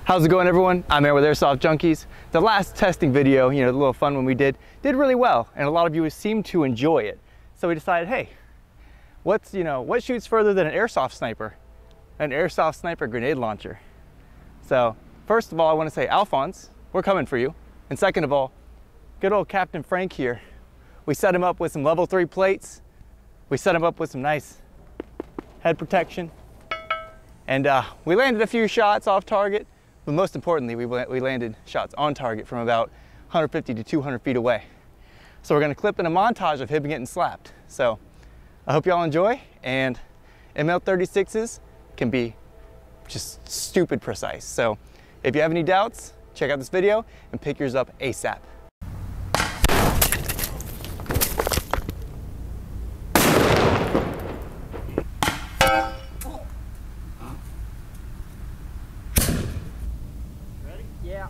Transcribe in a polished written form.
How's it going, everyone? I'm here with Airsoftjunkiez. The last testing video, the little fun one we did really well, and a lot of you seemed to enjoy it. So we decided, hey, what shoots further than an airsoft sniper? An airsoft sniper grenade launcher. So first of all, I want to say, Alphonse, we're coming for you. And second of all, good old Captain Frank here. We set him up with some level 3 plates. We set him up with some nice head protection. And we landed a few shots off target. But most importantly, we landed shots on target from about 150 to 200 feet away. So we're going to clip in a montage of him getting slapped. So I hope y'all enjoy, and ML36s can be just stupid precise. So if you have any doubts, check out this video and pick yours up ASAP. Yeah.